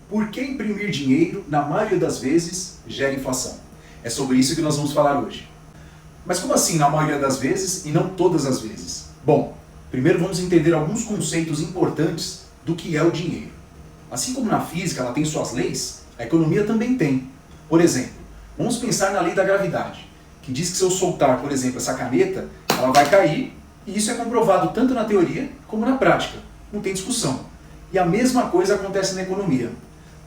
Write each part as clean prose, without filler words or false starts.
Por que imprimir dinheiro, na maioria das vezes, gera inflação? É sobre isso que nós vamos falar hoje. Mas como assim na maioria das vezes e não todas as vezes? Bom, primeiro vamos entender alguns conceitos importantes do que é o dinheiro. Assim como na física ela tem suas leis, a economia também tem. Por exemplo, vamos pensar na lei da gravidade, que diz que se eu soltar, por exemplo, essa caneta, ela vai cair, e isso é comprovado tanto na teoria como na prática. Não tem discussão. E a mesma coisa acontece na economia.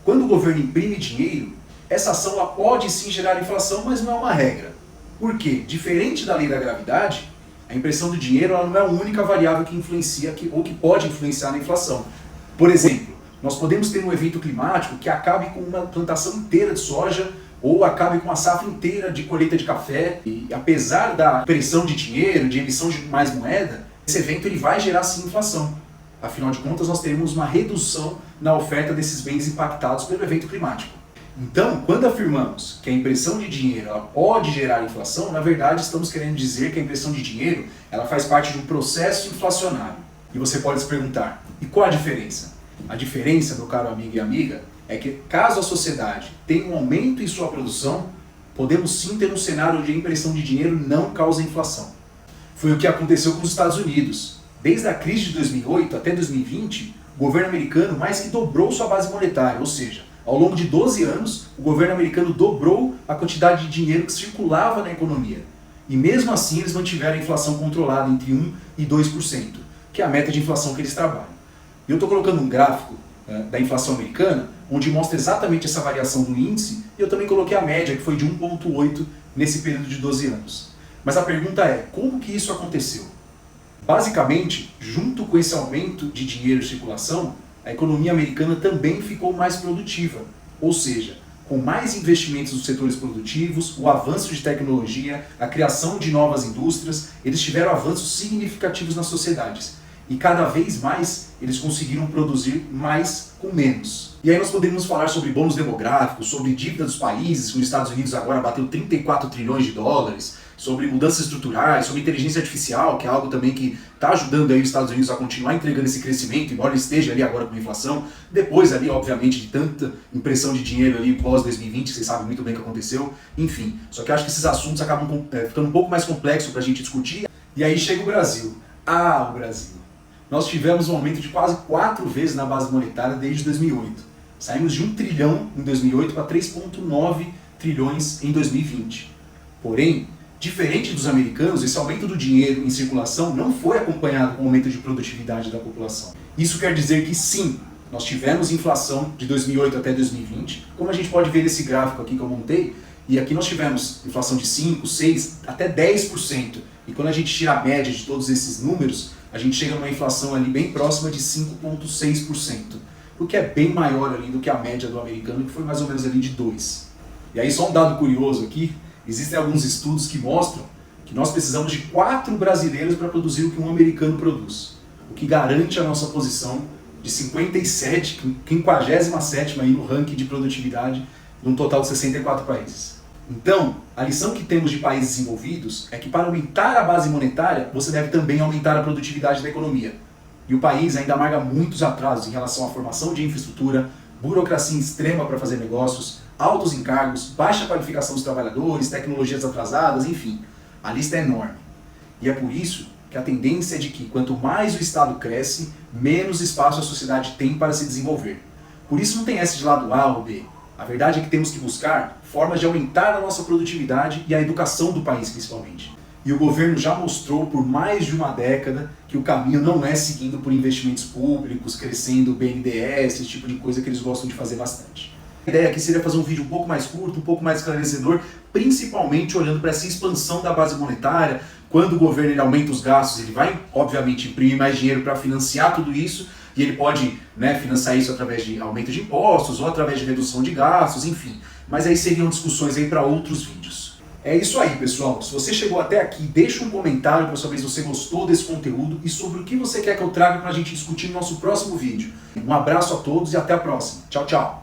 Quando o governo imprime dinheiro, essa ação ela pode sim gerar inflação, mas não é uma regra. Por quê? Diferente da lei da gravidade, a impressão do dinheiro ela não é a única variável que influencia ou que pode influenciar na inflação. Por exemplo, nós podemos ter um evento climático que acabe com uma plantação inteira de soja ou acabe com uma safra inteira de colheita de café. E apesar da pressão de dinheiro, de emissão de mais moeda, esse evento ele vai gerar sim inflação. Afinal de contas, nós teremos uma redução na oferta desses bens impactados pelo evento climático. Então, quando afirmamos que a impressão de dinheiro ela pode gerar inflação, na verdade estamos querendo dizer que a impressão de dinheiro ela faz parte de um processo inflacionário. E você pode se perguntar, e qual a diferença? A diferença, meu caro amigo e amiga, é que caso a sociedade tenha um aumento em sua produção, podemos sim ter um cenário onde a impressão de dinheiro não causa inflação. Foi o que aconteceu com os Estados Unidos. Desde a crise de 2008 até 2020, o governo americano mais que dobrou sua base monetária, ou seja, ao longo de 12 anos, o governo americano dobrou a quantidade de dinheiro que circulava na economia. E mesmo assim eles mantiveram a inflação controlada entre 1% e 2%, que é a meta de inflação que eles trabalham. E eu estou colocando um gráfico da inflação americana, onde mostra exatamente essa variação do índice, e eu também coloquei a média, que foi de 1,8 nesse período de 12 anos. Mas a pergunta é, como que isso aconteceu? Basicamente, junto com esse aumento de dinheiro em circulação, a economia americana também ficou mais produtiva, ou seja, com mais investimentos nos setores produtivos, o avanço de tecnologia, a criação de novas indústrias, eles tiveram avanços significativos nas sociedades. E cada vez mais eles conseguiram produzir mais com menos. E aí nós podemos falar sobre bônus demográficos, sobre dívida dos países, os Estados Unidos agora bateu 34 trilhões de dólares, sobre mudanças estruturais, sobre inteligência artificial, que é algo também que está ajudando aí os Estados Unidos a continuar entregando esse crescimento, embora ele esteja ali agora com inflação. Depois ali, obviamente, de tanta impressão de dinheiro ali pós-2020, vocês sabem muito bem o que aconteceu. Enfim, só que eu acho que esses assuntos acabam ficando um pouco mais complexos para a gente discutir. E aí chega o Brasil. Ah, o Brasil. Nós tivemos um aumento de quase 4 vezes na base monetária desde 2008. Saímos de 1 trilhão em 2008 para 3,9 trilhões em 2020. Porém, diferente dos americanos, esse aumento do dinheiro em circulação não foi acompanhado com o aumento de produtividade da população. Isso quer dizer que sim, nós tivemos inflação de 2008 até 2020, como a gente pode ver nesse gráfico aqui que eu montei, e aqui nós tivemos inflação de 5%, 6%, até 10%. E quando a gente tira a média de todos esses números, a gente chega numa inflação ali bem próxima de 5,6%, o que é bem maior ali do que a média do americano, que foi mais ou menos ali de 2%. E aí só um dado curioso aqui, existem alguns estudos que mostram que nós precisamos de 4 brasileiros para produzir o que um americano produz, o que garante a nossa posição de 57ª aí no ranking de produtividade de um total de 64 países. Então, a lição que temos de países desenvolvidos é que para aumentar a base monetária, você deve também aumentar a produtividade da economia. E o país ainda amarga muitos atrasos em relação à formação de infraestrutura, burocracia extrema para fazer negócios, altos encargos, baixa qualificação dos trabalhadores, tecnologias atrasadas, enfim. A lista é enorme. E é por isso que a tendência é de que quanto mais o Estado cresce, menos espaço a sociedade tem para se desenvolver. Por isso não tem essa de lado A ou B. A verdade é que temos que buscar formas de aumentar a nossa produtividade e a educação do país, principalmente. E o governo já mostrou por mais de uma década que o caminho não é seguindo por investimentos públicos, crescendo o BNDES, esse tipo de coisa que eles gostam de fazer bastante. A ideia aqui seria fazer um vídeo um pouco mais curto, um pouco mais esclarecedor, principalmente olhando para essa expansão da base monetária. Quando o governo ele aumenta os gastos, ele vai, obviamente, imprimir mais dinheiro para financiar tudo isso, e ele pode, financiar isso através de aumento de impostos ou através de redução de gastos, enfim. Mas aí seriam discussões aí para outros vídeos. É isso aí, pessoal. Se você chegou até aqui, deixa um comentário para saber se você gostou desse conteúdo e sobre o que você quer que eu traga para a gente discutir no nosso próximo vídeo. Um abraço a todos e até a próxima. Tchau, tchau.